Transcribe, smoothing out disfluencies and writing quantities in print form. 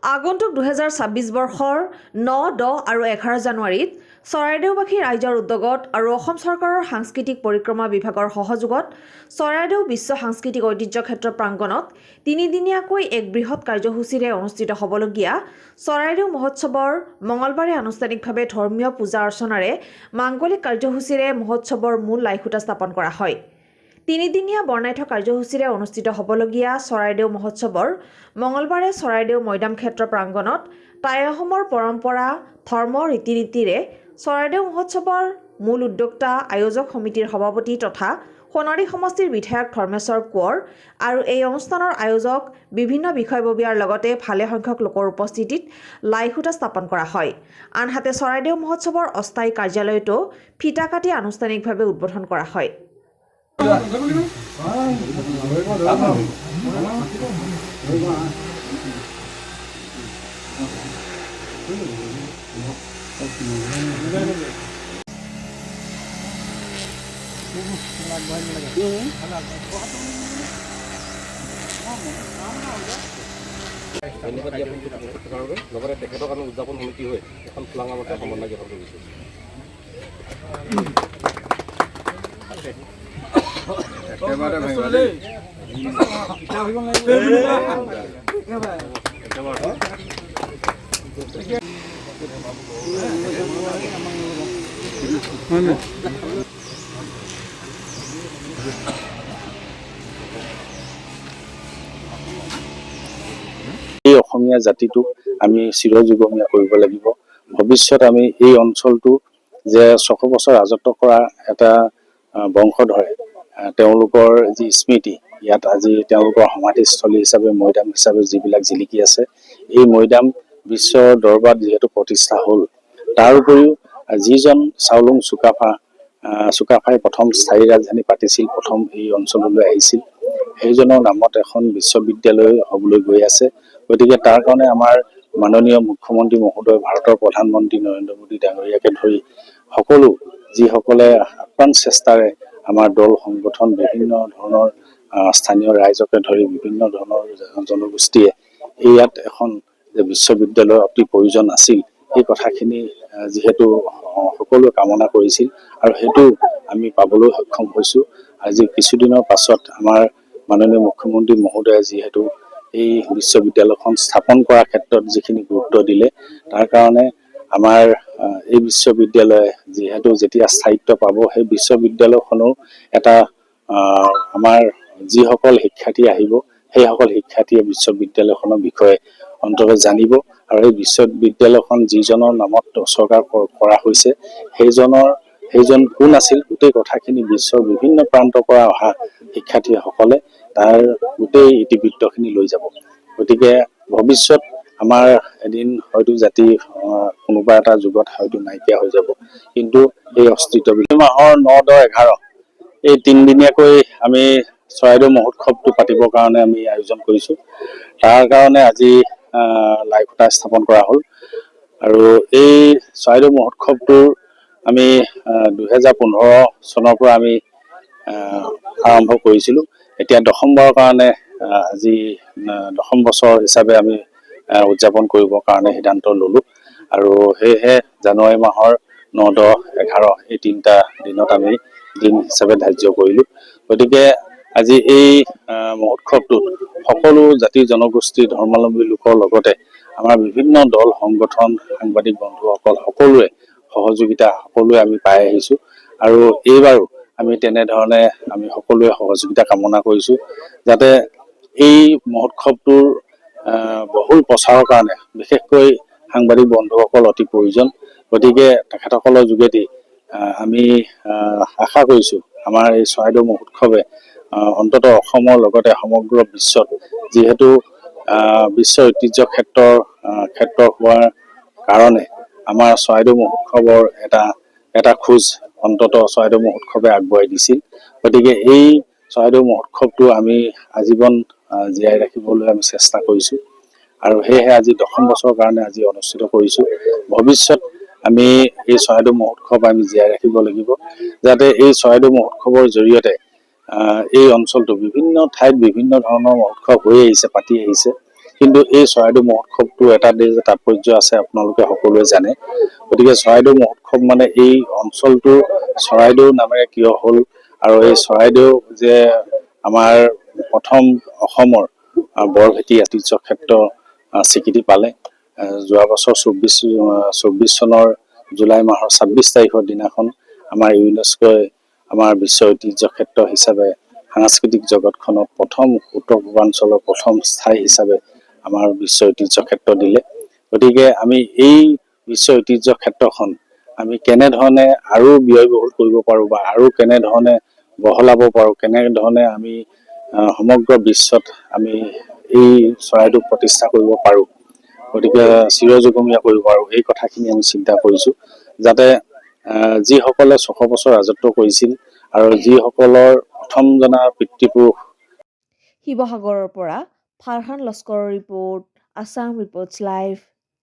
আগন্তুক 2026 বৰ্ষৰ 9, 10 আৰু 11 জানুৱাৰীত চৰাইদেউবাসী ৰাইজৰ উদ্যোগত আৰু অসম চৰকাৰৰ সাংস্কৃতিক পৰিক্ৰমা বিভাগৰ সহযোগত চৰাইদেউ বিশ্ব সাংস্কৃতিক ঐতিহ্য ক্ষেত্ৰ প্ৰাংগণত তিনিদিনীয়াকৈ এক বৃহৎ কাৰ্যসূচীৰে অনুষ্ঠিত হ'বলগীয়া চৰাইদেউ মহোৎসৱৰ মঙলবাৰে আনুষ্ঠানিকভাৱে ধৰ্মীয় পূজা অৰ্চনাৰে মাংগলিক কাৰ্যসূচীৰে মহোৎসৱৰ মূল লাইখুঁটা স্থাপন কৰা হয়। তিনিদিনীয়া বৰ্ণাঢ্য কাৰ্যসূচীৰে অনুষ্ঠিত হ'বলগীয়া চৰাইদেউ মহোৎসৱৰ মঙলবাৰে চৰাইদেউ মৈদাম ক্ষেত্ৰ প্ৰাংগণত টাই আহোমৰ পৰম্পৰা ধৰ্ম ৰীতি নীতিৰে চৰাইদেউ মহোৎসৱৰ মূল উদ্যোক্তা আয়োজক সমিতিৰ সভাপতি তথা সোণাৰী সমষ্টিৰ বিধায়ক ধৰ্মেশ্বৰ কোঁৱৰ আৰু এই অনুষ্ঠানৰ আয়োজক বিভিন্ন বিষয়ববীয়াৰ লগতে ভালেসংখ্যক লোকৰ উপস্থিতিত লাইখুঁটা স্থাপন কৰা হয়। আনহাতে চৰাইদেউ মহোৎসৱৰ অস্থায়ী কাৰ্যালয়টো ফিটা কাটি আনুষ্ঠানিকভাৱে উদ্বোধন কৰা হয়। লগতে তেখেতৰ কাৰণে উদযাপন সমিতি হৈ এখন ফুলাঙা মতে সমন্বয় গঠন কৰিছে। এই অসমীয়া জাতিটোক আমি চিৰযুগমীয়া কৰিব লাগিব। ভৱিষ্যত আমি এই অঞ্চলটো যে 600 বছৰ ৰাজত্ব কৰা এটা বংশধৰে তেওঁলোকৰ যি স্মৃতি ইয়াত আজি তেওঁলোকৰ সমাধিস্থলী হিচাপে মৈদাম হিচাপে যিবিলাক জিলিকি আছে, এই মৈদাম বিশ্ব দৰবাৰত যিহেতু প্ৰতিষ্ঠা হ'ল, তাৰ উপৰিও যিজন চাওলুং চুকাফাই প্ৰথম স্থায়ী ৰাজধানী পাতিছিল, প্ৰথম এই অঞ্চললৈ আহিছিল, সেইজনৰ নামত এখন বিশ্ববিদ্যালয় হ'বলৈ গৈ আছে। গতিকে তাৰ কাৰণে আমাৰ মাননীয় মুখ্যমন্ত্ৰী মহোদয়, ভাৰতৰ প্ৰধানমন্ত্ৰী নৰেন্দ্ৰ মোদী ডাঙৰীয়াকে ধৰি সকলো যিসকলে আপ্ৰাণ চেষ্টাৰে আমাৰ দল সংগঠন বিভিন্ন ধৰণৰ স্থানীয় ৰাইজকে ধৰি বিভিন্ন ধৰণৰ জনগোষ্ঠীয়ে ইয়াত এখন যে বিশ্ববিদ্যালয়ৰ অতি প্ৰয়োজন আছিল, এই কথাখিনি যিহেতু সকলোৱে কামনা কৰিছিল আৰু সেইটো আমি পাবলৈ সক্ষম হৈছোঁ। আজি কিছুদিনৰ পাছত আমাৰ মাননীয় মুখ্যমন্ত্ৰী মহোদয়ে যিহেতু এই বিশ্ববিদ্যালয়খন স্থাপন কৰাৰ ক্ষেত্ৰত যিখিনি গুৰুত্ব দিলে, তাৰ কাৰণে আমাৰ এই বিশ্ববিদ্যালয়ে যিহেতু যেতিয়া স্থায়িত্ব পাব, সেই বিশ্ববিদ্যালয়খনো এটা আমাৰ যিসকল শিক্ষাৰ্থী আহিব, সেইসকল শিক্ষাৰ্থীয়ে বিশ্ববিদ্যালয়খনৰ বিষয়ে অন্ততঃ জানিব আৰু এই বিশ্ববিদ্যালয়খন যিজনৰ নামত উৎসৰ্গা কৰা হৈছে, সেইজন কোন আছিল, গোটেই কথাখিনি বিশ্বৰ বিভিন্ন প্ৰান্তৰ পৰা অহা শিক্ষাৰ্থীসকলে তাৰ গোটেই ইতিবৃত্তখিনি লৈ যাব। গতিকে ভৱিষ্যত আমাৰ এদিন হয়তো জাতি কোনোবা এটা যুগত হয়তো নাইকিয়া হৈ যাব, কিন্তু এই অস্তিত্ব মাহৰ 9, 10, 11 এই তিনিদিনীয়াকৈ আমি চৰাইদেউ মহোৎসৱটো পাতিবৰ কাৰণে আমি আয়োজন কৰিছোঁ। তাৰ কাৰণে আজি লাইখুঁটা স্থাপন কৰা হ'ল আৰু এই চৰাইদেউ মহোৎসৱটোৰ আমি 2015 চনৰ পৰা আমি আৰম্ভ কৰিছিলোঁ। এতিয়া 10মবাৰৰ কাৰণে আজি 10ম বছৰ হিচাপে আমি উদযাপন কৰিবৰ কাৰণে সিদ্ধান্ত ল'লোঁ আৰু সেয়েহে জানুৱাৰী মাহৰ 9, 10, 11 এই 3টা দিনত আমি দিন হিচাপে ধাৰ্য কৰিলোঁ। গতিকে আজি এই মহোৎসৱটোত সকলো জাতি জনগোষ্ঠী ধৰ্মাৱলম্বী লোকৰ লগতে আমাৰ বিভিন্ন দল সংগঠন সাংবাদিক বন্ধুসকল সকলোৱে সহযোগিতা আমি পাই আহিছোঁ আৰু এইবাৰো আমি তেনেধৰণে আমি সকলোৱে সহযোগিতা কামনা কৰিছোঁ যাতে এই মহোৎসৱটোৰ বহুল প্ৰচাৰৰ কাৰণে বিশেষকৈ সাংবাদিক বন্ধুসকল অতি প্ৰয়োজন। গতিকে তেখেতসকলৰ যোগেদি আমি আশা কৰিছোঁ আমাৰ এই চৰাইদেউ মহোৎসৱে অন্ততঃ অসমৰ লগতে সমগ্ৰ বিশ্বত যিহেতু বিশ্ব ঐতিহ্য ক্ষেত্ৰ হোৱাৰ কাৰণে আমাৰ চৰাইদেউ মহোৎসৱৰ এটা খোজ অন্ততঃ চৰাইদেউ মহোৎসৱে আগবঢ়াই দিছিল। গতিকে এই চৰাইদেউ মহোৎসৱটো আমি আজীৱন জীয়াই ৰাখিবলৈ আমি চেষ্টা কৰিছোঁ আৰু সেয়েহে আজি 10ম বছৰৰ কাৰণে আজি অনুষ্ঠিত কৰিছোঁ। ভৱিষ্যত আমি এই চৰাইদেউ মহোৎসৱ আমি জীয়াই ৰাখিব লাগিব, যাতে এই চৰাইদেউ মহোৎসৱৰ জৰিয়তে এই অঞ্চলটো বিভিন্ন ঠাইত বিভিন্ন ধৰণৰ উৎসৱ হৈ আহিছে, পাতি আহিছে, কিন্তু এই চৰাইদেউ মহোৎসৱটো এটা যে তাৎপৰ্য আছে আপোনালোকে সকলোৱে জানে। গতিকে চৰাইদেউ মহোৎসৱ মানে এই অঞ্চলটো চৰাইদেউ নামেৰে কিয় হ'ল আৰু এই চৰাইদেউ যে আমাৰ প্ৰথম অসমৰ বৰভেটি ঐতিহ্য ক্ষেত্ৰ স্বীকৃতি পালে যোৱা বছৰ 24 চনৰ জুলাই মাহৰ 26 তাৰিখৰ দিনাখন আমাৰ ইউনেস্কোই আমাৰ বিশ্ব ঐতিহ্য ক্ষেত্ৰ হিচাপে সাংস্কৃতিক জগতখনত প্ৰথম উত্তৰ পূৰ্বাঞ্চলৰ প্ৰথম স্থায়ী হিচাপে আমাৰ বিশ্ব ঐতিহ্য ক্ষেত্ৰ দিলে। গতিকে আমি এই বিশ্ব ঐতিহ্য ক্ষেত্ৰখন আমি কেনেধৰণে আৰু ব্যয়বহুল কৰিব পাৰোঁ বা আৰু কেনেধৰণে বহলাব পাৰোঁ, কেনেধৰণে আমি সমগ্ৰ বিশ্বত আমি এই চৰাইদেউক প্ৰতিষ্ঠা কৰিব পাৰোঁ, গতিকে চিৰযুগমীয়া কৰিব পাৰোঁ, এই কথাখিনি আমি চিন্তা কৰিছোঁ। যাতে যিসকলে 600 বছৰ ৰাজত্ব কৰিছিল আৰু যিসকলৰ প্ৰথম জনা পিতৃপুৰুষ। শিৱসাগৰৰ পৰা ফাৰহান লস্কৰৰ ৰিপৰ্ট, আছাম ৰিপৰ্টছ লাইভ।